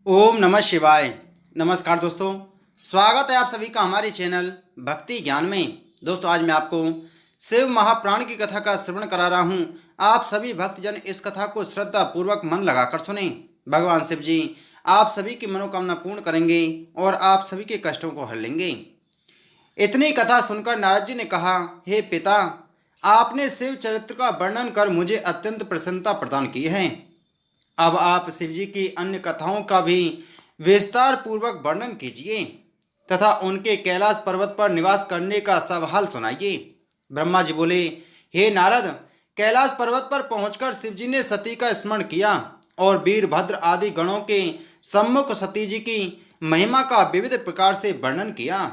ओम नमः शिवाय। नमस्कार दोस्तों, स्वागत है आप सभी का हमारे चैनल भक्ति ज्ञान में। दोस्तों, आज मैं आपको शिव महापुराण की कथा का श्रवण करा रहा हूँ। आप सभी भक्तजन इस कथा को श्रद्धा पूर्वक मन लगाकर सुने। भगवान शिव जी आप सभी की मनोकामना पूर्ण करेंगे और आप सभी के कष्टों को हर लेंगे। इतनी कथा सुनकर नारद जी ने कहा, हे पिता, आपने शिव चरित्र का वर्णन कर मुझे अत्यंत प्रसन्नता प्रदान की है। अब आप शिव जी की अन्य कथाओं का भी विस्तार पूर्वक वर्णन कीजिए तथा उनके कैलाश पर्वत पर निवास करने का सब हाल सुनाइए। ब्रह्मा जी बोले, हे नारद, कैलाश पर्वत पर पहुंचकर शिव जी ने सती का स्मरण किया और वीरभद्र आदि गणों के सम्मुख सती जी की महिमा का विविध प्रकार से वर्णन किया।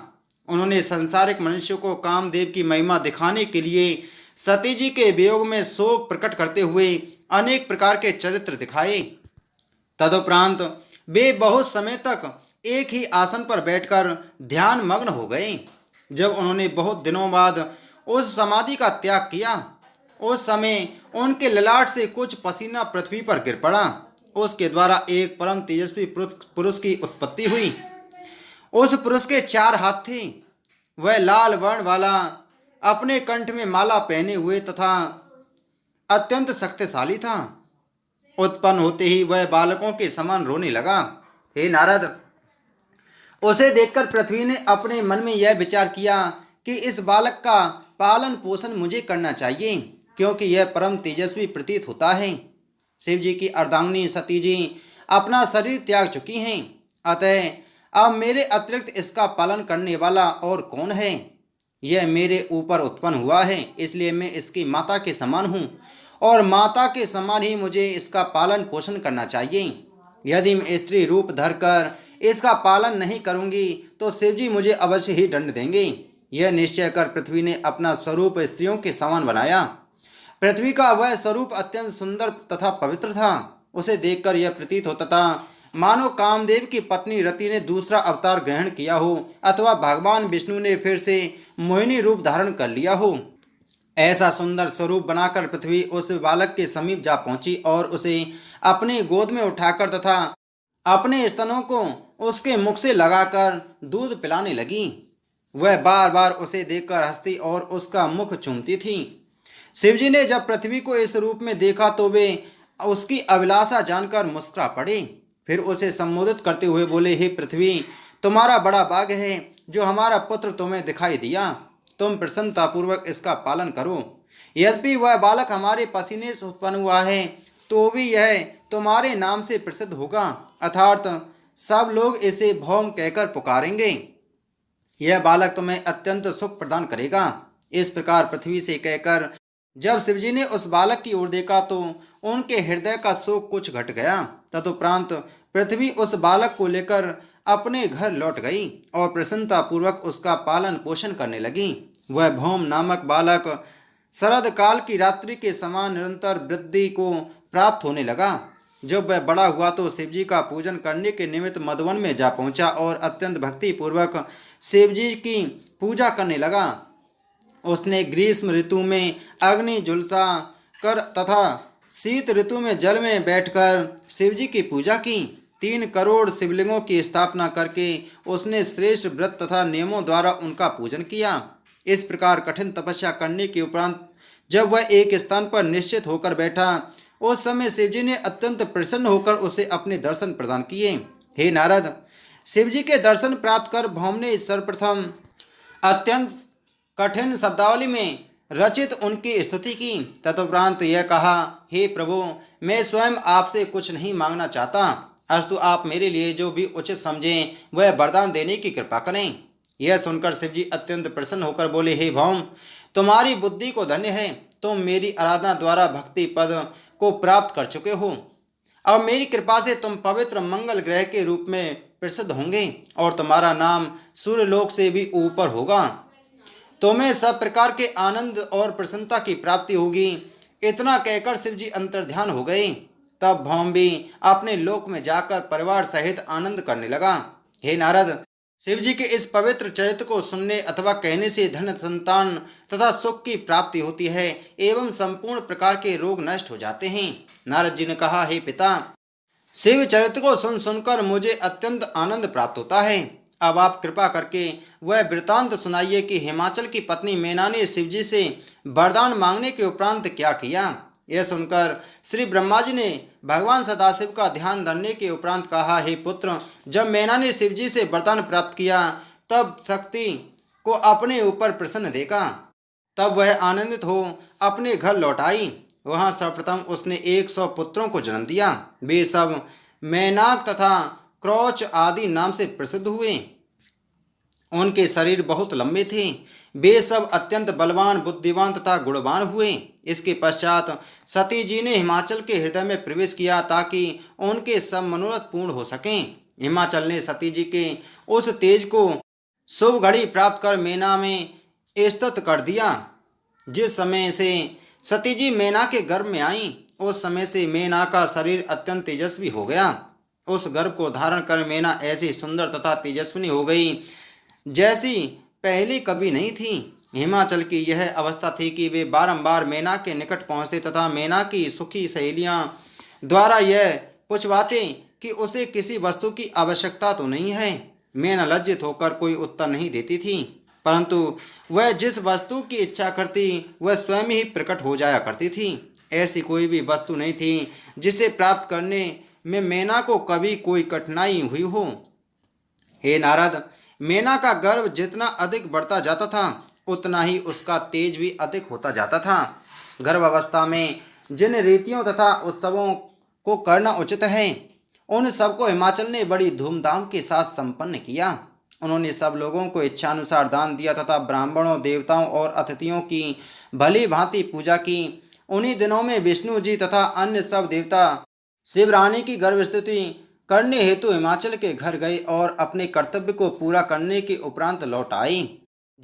उन्होंने संसारिक मनुष्यों को कामदेव की महिमा दिखाने के लिए सती जी के वियोग में शोक प्रकट करते हुए अनेक प्रकार के चरित्र दिखाए। तदुपरांत वे बहुत समय तक एक ही आसन पर बैठकर ध्यान मग्न हो गए। जब उन्होंने बहुत दिनों बाद उस समाधि का त्याग किया, उस समय उनके ललाट से कुछ पसीना पृथ्वी पर गिर पड़ा। उसके द्वारा एक परम तेजस्वी पुरुष की उत्पत्ति हुई। उस पुरुष के 4 हाथ थे। वह लाल वर्ण वाला, अपने कंठ में माला पहने हुए तथा अत्यंत शक्तिशाली था। उत्पन्न होते ही वह बालकों के समान रोने लगा। हे नारद, उसे देखकर पृथ्वी ने अपने मन में यह विचार किया कि इस बालक का पालन पोषण मुझे करना चाहिए, क्योंकि यह परम तेजस्वी प्रतीत होता है। शिव जी की अर्धांगिनी सती जी अपना शरीर त्याग चुकी हैं, अतः अब मेरे अतिरिक्त इसका पालन करने वाला और कौन है। यह मेरे ऊपर उत्पन्न हुआ है, इसलिए मैं इसकी माता के समान हूँ और माता के समान ही मुझे इसका पालन पोषण करना चाहिए। यदि मैं स्त्री रूप धरकर इसका पालन नहीं करूँगी तो शिव जी मुझे अवश्य ही दंड देंगे। यह निश्चय कर पृथ्वी ने अपना स्वरूप स्त्रियों के समान बनाया। पृथ्वी का वह स्वरूप अत्यंत सुंदर तथा पवित्र था। उसे देखकर यह प्रतीत होता था मानो कामदेव की पत्नी रति ने दूसरा अवतार ग्रहण किया हो अथवा भगवान विष्णु ने फिर से मोहिनी रूप धारण कर लिया हो। ऐसा सुंदर स्वरूप बनाकर पृथ्वी उस बालक के समीप जा पहुंची और उसे अपनी गोद में उठाकर तथा अपने स्तनों को उसके मुख से लगाकर दूध पिलाने लगी। वह बार बार उसे देखकर हंसती और उसका मुख चूमती थी। शिवजी ने जब पृथ्वी को इस रूप में देखा तो वे उसकी अभिलाषा जानकर मुस्कुरा पड़े। फिर उसे संबोधित करते हुए बोले, हे पृथ्वी, तुम्हारा बड़ा भाग्य है जो हमारा पुत्र तुम्हें दिखाई दिया। तुम प्रसन्नतापूर्वक इसका पालन करो। यद्यपि वह बालक हमारे पसीने से उत्पन्न हुआ है तो भी यह तुम्हारे नाम से प्रसिद्ध होगा, अर्थात सब लोग इसे भौम कहकर पुकारेंगे। यह बालक तुम्हें अत्यंत सुख प्रदान करेगा। इस प्रकार पृथ्वी से कहकर जब शिवजी ने उस बालक की ओर देखा तो उनके हृदय का शोक कुछ घट गया। तदुपरांत पृथ्वी उस बालक को लेकर अपने घर लौट गई और प्रसन्नतापूर्वक उसका पालन पोषण करने लगी। वह भौम नामक बालक शरद काल की रात्रि के समान निरंतर वृद्धि को प्राप्त होने लगा। जब वह बड़ा हुआ तो शिवजी का पूजन करने के निमित्त मधुवन में जा पहुंचा और अत्यंत भक्ति पूर्वक शिवजी की पूजा करने लगा। उसने ग्रीष्म ऋतु में अग्नि झुलसा कर तथा शीत ऋतु में जल में बैठकर शिवजी की पूजा की। 3 करोड़ शिवलिंगों की स्थापना करके उसने श्रेष्ठ व्रत तथा नियमों द्वारा उनका पूजन किया। इस प्रकार कठिन तपस्या करने के उपरांत जब वह एक स्थान पर निश्चित होकर बैठा, उस समय शिवजी ने अत्यंत प्रसन्न होकर उसे अपने दर्शन प्रदान किए। हे नारद, शिवजी के दर्शन प्राप्त कर भौम ने सर्वप्रथम अत्यंत कठिन शब्दावली में रचित उनकी स्तुति की। तदुपरांत यह कहा, हे प्रभु, मैं स्वयं आपसे कुछ नहीं मांगना चाहता, अस्तु आप मेरे लिए जो भी उचित समझें वह वरदान देने की कृपा करें। यह सुनकर शिवजी अत्यंत प्रसन्न होकर बोले, हे भौम, तुम्हारी बुद्धि को धन्य है। तुम मेरी आराधना द्वारा भक्ति पद को प्राप्त कर चुके हो। अब मेरी कृपा से तुम पवित्र मंगल ग्रह के रूप में प्रसिद्ध होंगे और तुम्हारा नाम सूर्यलोक से भी ऊपर होगा। तुम्हें सब प्रकार के आनंद और प्रसन्नता की प्राप्ति होगी। इतना कहकर शिवजी अंतर्ध्यान हो गए। तब भौम भी अपने लोक में जाकर परिवार सहित आनंद करने लगा। हे नारद, शिवजी के इस पवित्र चरित्र को सुनने अथवा कहने से धन संतान तथा सुख की प्राप्ति होती है एवं संपूर्ण प्रकार के रोग नष्ट हो जाते हैं। नारद जी ने कहा, हे पिता, शिव चरित्र को सुन सुनकर मुझे अत्यंत आनंद प्राप्त होता है। अब आप कृपा करके वह वृतांत सुनाइए कि हिमाचल की पत्नी मैना ने शिवजी से वरदान मांगने के उपरांत क्या किया। यह सुनकर श्री ब्रह्मा जी ने भगवान सदाशिव का ध्यान धरने के उपरांत कहा, हे पुत्र, जब मैना ने शिवजी से वरदान प्राप्त किया तब शक्ति को अपने ऊपर प्रसन्न देखा। तब वह आनंदित हो अपने घर लौट आई। वहाँ सर्वप्रथम उसने 100 पुत्रों को जन्म दिया। वे सब मैनाक तथा क्रौच आदि नाम से प्रसिद्ध हुए। उनके शरीर बहुत लंबे थे। वे सब अत्यंत बलवान, बुद्धिमान तथा गुणवान हुए। इसके पश्चात सती जी ने हिमाचल के हृदय में प्रवेश किया ताकि उनके सब मनोरथ पूर्ण हो सकें। हिमाचल ने सती जी के उस तेज को शुभ घड़ी प्राप्त कर मैना में स्थित कर दिया। जिस समय से सती जी मैना के गर्भ में आईं, उस समय से मैना का शरीर अत्यंत तेजस्वी हो गया। उस गर्भ को धारण कर मैना ऐसी सुंदर तथा तेजस्विनी हो गई जैसी पहले कभी नहीं थी। हिमाचल की यह अवस्था थी कि वे बारंबार मैना के निकट पहुँचते तथा मैना की सुखी सहेलियाँ द्वारा यह पूछवाते कि उसे किसी वस्तु की आवश्यकता तो नहीं है। मैना लज्जित होकर कोई उत्तर नहीं देती थी, परंतु वह जिस वस्तु की इच्छा करती वह स्वयं ही प्रकट हो जाया करती थी। ऐसी कोई भी वस्तु नहीं थी जिसे प्राप्त करने में मैना को कभी कोई कठिनाई हुई हो। हे नारद, मैना का गर्व जितना अधिक बढ़ता जाता था उतना ही उसका तेज भी अधिक होता जाता था। गर्भावस्था में जिन रीतियों तथा उत्सवों को करना उचित है उन सबको हिमाचल ने बड़ी धूमधाम के साथ संपन्न किया। उन्होंने सब लोगों को इच्छानुसार दान दिया तथा ब्राह्मणों, देवताओं और अतिथियों की भली भांति पूजा की। उन्हीं दिनों में विष्णु जी तथा अन्य सब देवता शिवरानी की गर्भस्तुति करने हेतु हिमाचल के घर गए और अपने कर्तव्य को पूरा करने के उपरांत लौट आए।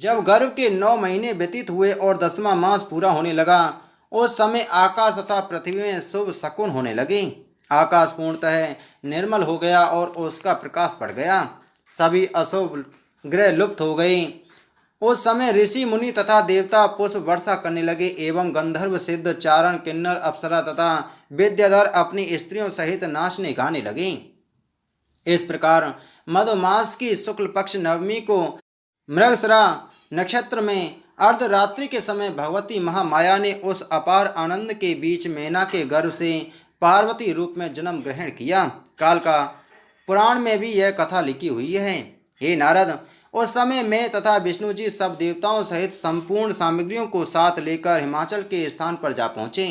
जब गर्भ के 9 महीने व्यतीत हुए और 10वां मास पूरा होने लगा, उस समय आकाश तथा पृथ्वी में शुभ शकुन होने लगे। आकाश पूर्णतः निर्मल हो गया और उसका प्रकाश बढ़ गया। सभी अशुभ ग्रह लुप्त हो गए। उस समय ऋषि मुनि तथा देवता पुष्प वर्षा करने लगे एवं गंधर्व, सिद्ध, चारण, किन्नर, अप्सरा तथा विद्याधर अपनी स्त्रियों सहित नाचने गाने लगे। इस प्रकार मधुमास की शुक्ल पक्ष नवमी को मृगशिरा नक्षत्र में अर्धरात्रि के समय भगवती महामाया ने उस अपार आनंद के बीच मैना के गर्भ से पार्वती रूप में जन्म ग्रहण किया। काल का पुराण में भी यह कथा लिखी हुई है। हे नारद, उस समय मैं तथा विष्णु जी सब देवताओं सहित संपूर्ण सामग्रियों को साथ लेकर हिमाचल के स्थान पर जा पहुँचे।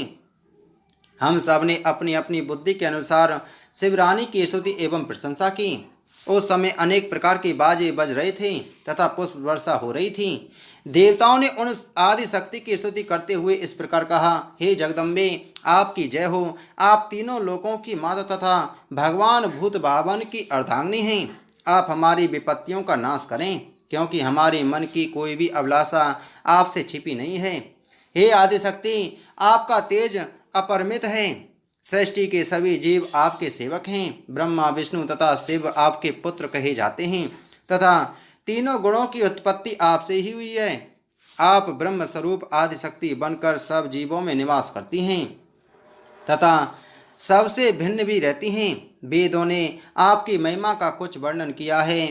हम सब ने अपनी अपनी बुद्धि के अनुसार शिवरानी की स्तुति एवं प्रशंसा की। उस समय अनेक प्रकार के बाजे बज रहे थे तथा पुष्प वर्षा हो रही थी। देवताओं ने उन आदि शक्ति की स्तुति करते हुए इस प्रकार कहा, हे जगदम्बे, आपकी जय हो। आप तीनों लोकों की माता तथा भगवान भूत भावन की अर्धांगिनी हैं। आप हमारी विपत्तियों का नाश करें, क्योंकि हमारे मन की कोई भी अभिलाषा आपसे छिपी नहीं है। हे आदिशक्ति, आपका तेज अपरिमित है। सृष्टि के सभी जीव आपके सेवक हैं। ब्रह्मा, विष्णु तथा शिव आपके पुत्र कहे जाते हैं तथा तीनों गुणों की उत्पत्ति आपसे ही हुई है। आप ब्रह्म स्वरूप आदिशक्ति बनकर सब जीवों में निवास करती हैं तथा सबसे भिन्न भी रहती हैं। वेदों ने आपकी महिमा का कुछ वर्णन किया है,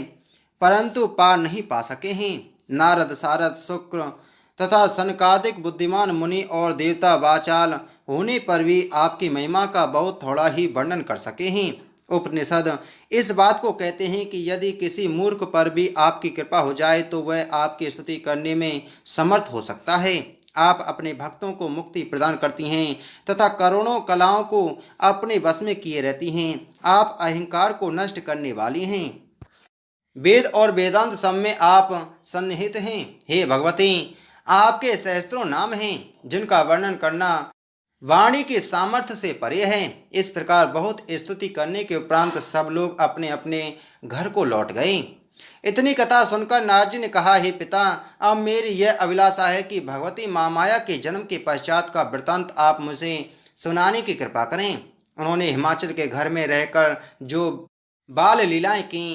परंतु पार नहीं पा सके हैं। नारद, सारद, शुक्र तथा सनकादिक बुद्धिमान मुनि और देवता वाचाल होने पर भी आपकी महिमा का बहुत थोड़ा ही वर्णन कर सके हैं। उपनिषद इस बात को कहते हैं कि यदि किसी मूर्ख पर भी आपकी कृपा हो जाए तो वह आपकी स्तुति करने में समर्थ हो सकता है। आप अपने भक्तों को मुक्ति प्रदान करती हैं तथा करोड़ों कलाओं को अपने वश में किए रहती हैं। आप अहंकार को नष्ट करने वाली हैं। वेद और वेदांत सब में आप सन्निहित हैं। हे भगवती, आपके सहस्त्रों नाम हैं जिनका वर्णन करना वाणी के सामर्थ्य से परे है। इस प्रकार बहुत स्तुति करने के उपरांत सब लोग अपने अपने घर को लौट गए। इतनी कथा सुनकर नारद जी ने कहा, हे पिता, अब मेरी यह अभिलाषा है कि भगवती महामाया के जन्म के पश्चात का वृत्तांत आप मुझे सुनाने की कृपा करें। उन्होंने हिमाचल के घर में रहकर जो बाल लीलाएं की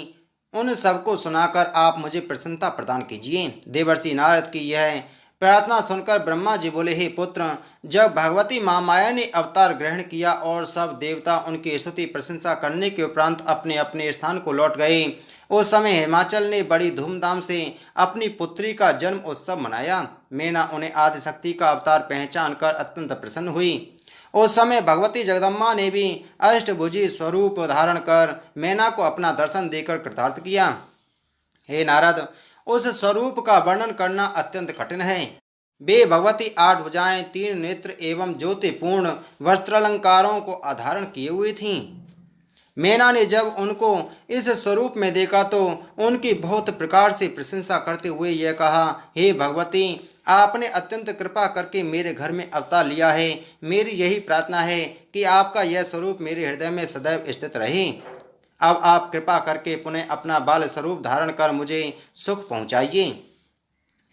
उन सबको सुनाकर आप मुझे प्रसन्नता प्रदान कीजिए। देवर्षि नारद की यह प्रार्थना सुनकर ब्रह्मा जी बोले, हे पुत्र, जब भगवती माँ माया ने अवतार ग्रहण किया और सब देवता उनकी स्तुति प्रशंसा करने के उपरांत अपने अपने स्थान को लौट गए, उस समय हिमाचल ने बड़ी धूमधाम से अपनी पुत्री का जन्म उत्सव मनाया। मैना उन्हें आदिशक्ति का अवतार पहचान कर अत्यंत प्रसन्न हुई। उस समय भगवती जगदम्बा ने भी अष्टभुजी स्वरूप धारण कर मैना को अपना दर्शन देकर कृतार्थ किया। हे नारद, उस स्वरूप का वर्णन करना अत्यंत कठिन है। वे भगवती 8 भुजाएं, 3 नेत्र एवं ज्योतिपूर्ण वस्त्रालंकारों को आधारण किए हुई थीं। मैना ने जब उनको इस स्वरूप में देखा तो उनकी बहुत प्रकार से प्रशंसा करते हुए यह कहा, हे भगवती, आपने अत्यंत कृपा करके मेरे घर में अवतार लिया है। मेरी यही प्रार्थना है कि आपका यह स्वरूप मेरे हृदय में सदैव स्थित रहे। अब आप कृपा करके पुनः अपना बाल स्वरूप धारण कर मुझे सुख पहुँचाइए।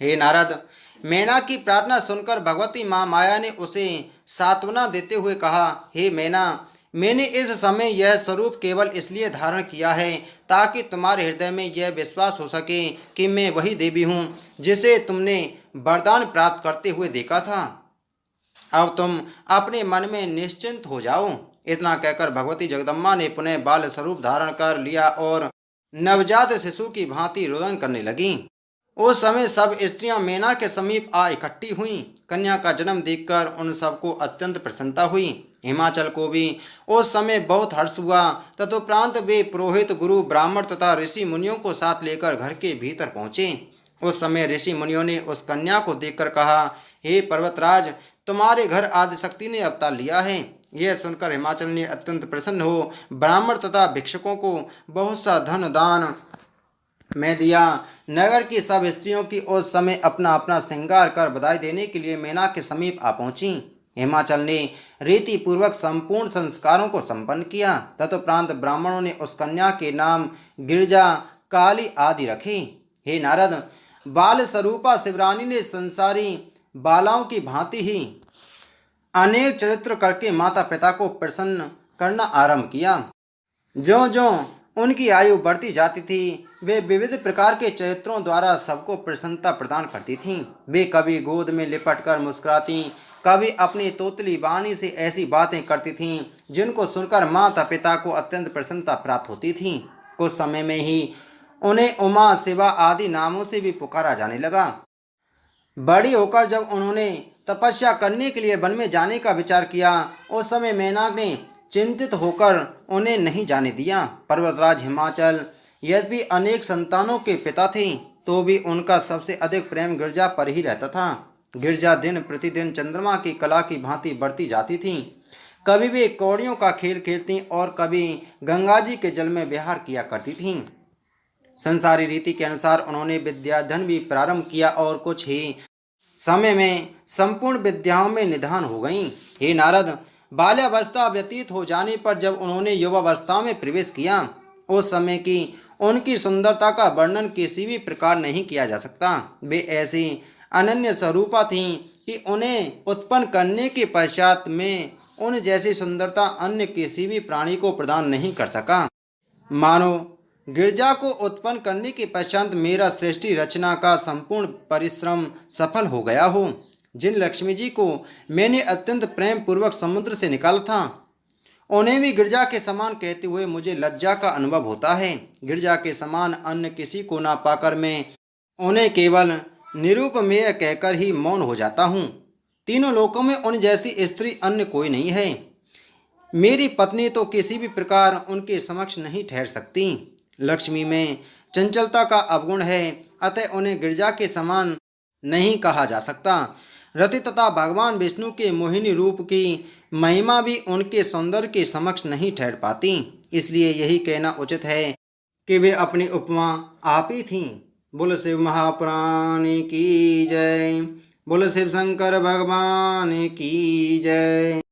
हे नारद, मैना की प्रार्थना सुनकर भगवती माँ माया ने उसे सांत्वना देते हुए कहा, हे मैना, मैंने इस समय यह स्वरूप केवल इसलिए धारण किया है ताकि तुम्हारे हृदय में यह विश्वास हो सके कि मैं वही देवी हूँ जिसे तुमने वरदान प्राप्त करते हुए देखा था। अब तुम अपने मन में निश्चिंत हो जाओ। इतना कहकर भगवती जगदम्बा ने पुनः बाल स्वरूप धारण कर लिया और नवजात शिशु की भांति रोदन करने लगी। उस समय सब स्त्रियां मैना के समीप आ इकट्ठी हुईं। कन्या का जन्म देखकर उन सबको अत्यंत प्रसन्नता हुई। हिमाचल को भी उस समय बहुत हर्ष हुआ। तदुपरांत वे पुरोहित, गुरु, ब्राह्मण तथा ऋषि मुनियों को साथ लेकर घर के भीतर पहुँचे। उस समय ऋषि मुनियों ने उस कन्या को देखकर कहा, हे पर्वतराज, तुम्हारे घर आदिशक्ति ने अवतार लिया है। यह सुनकर हिमाचल ने अत्यंत प्रसन्न हो ब्राह्मण तथा भिक्षुकों को बहुत सा धन दान में दिया। नगर की सब स्त्रियों की उस समय अपना अपना श्रृंगार कर बधाई देने के लिए मैना के समीप आ पहुंची। हिमाचल ने रीति पूर्वक संपूर्ण संस्कारों को संपन्न किया। तदुपरांत ब्राह्मणों ने उस कन्या के नाम गिरिजा, काली आदि रखे। हे नारद, बाल स्वरूपा शिवरानी ने संसारी बालाओं की भांति ही अनेक चरित्र करके माता पिता को प्रसन्न करना आरंभ किया। जो जो उनकी आयु बढ़ती जाती थी, वे विविध प्रकार के चरित्रों द्वारा सबको प्रसन्नता प्रदान करती थीं। वे कभी गोद में लिपटकर मुस्कुराती, कभी अपनी तोतली वाणी से ऐसी बातें करती थीं जिनको सुनकर माता पिता को अत्यंत प्रसन्नता प्राप्त होती थी। कुछ समय में ही उन्हें उमा, शिवा आदि नामों से भी पुकारा जाने लगा। बड़ी होकर जब उन्होंने तपस्या करने के लिए वन में जाने का विचार किया, उस समय मैना ने चिंतित होकर उन्हें नहीं जाने दिया। पर्वतराज हिमाचल यद्यपि अनेक संतानों के पिता थे, तो भी उनका सबसे अधिक प्रेम गिरजा पर ही रहता था। गिरजा दिन प्रतिदिन चंद्रमा की कला की भांति बढ़ती जाती थी। कभी वे कौड़ियों का खेल खेलती और कभी गंगा जी के जल में विहार किया करती थीं। संसारी रीति के अनुसार उन्होंने विद्याध्ययन भी प्रारंभ किया और कुछ ही समय में संपूर्ण विद्याओं में निधान हो गईं। हे नारद, बाल्यावस्था व्यतीत हो जाने पर जब उन्होंने युवावस्था में प्रवेश किया, उस समय की उनकी सुंदरता का वर्णन किसी भी प्रकार नहीं किया जा सकता। वे ऐसी अनन्य स्वरूपा थीं कि उन्हें उत्पन्न करने के पश्चात में उन जैसी सुंदरता अन्य किसी भी प्राणी को प्रदान नहीं कर सका। मानो गिरजा को उत्पन्न करने के पश्चात मेरा सृष्टि रचना का संपूर्ण परिश्रम सफल हो गया हो। जिन लक्ष्मी जी को मैंने अत्यंत प्रेम पूर्वक समुद्र से निकाला था, उन्हें भी गिरजा के समान कहते हुए मुझे लज्जा का अनुभव होता है। गिरजा के समान अन्य किसी को ना पाकर मैं उन्हें केवल निरूपमेय कहकर ही मौन हो जाता हूँ। तीनों लोकों में उन जैसी स्त्री अन्य कोई नहीं है। मेरी पत्नी तो किसी भी प्रकार उनके समक्ष नहीं ठहर सकती। लक्ष्मी में चंचलता का अवगुण है, अतः उन्हें गिरजा के समान नहीं कहा जा सकता। रति तथा भगवान विष्णु के मोहिनी रूप की महिमा भी उनके सौंदर्य के समक्ष नहीं ठहर पाती। इसलिए यही कहना उचित है कि वे अपनी उपमा आप ही थीं। बोल शिव महापुराण की जय। बोल शिव शंकर भगवान की जय।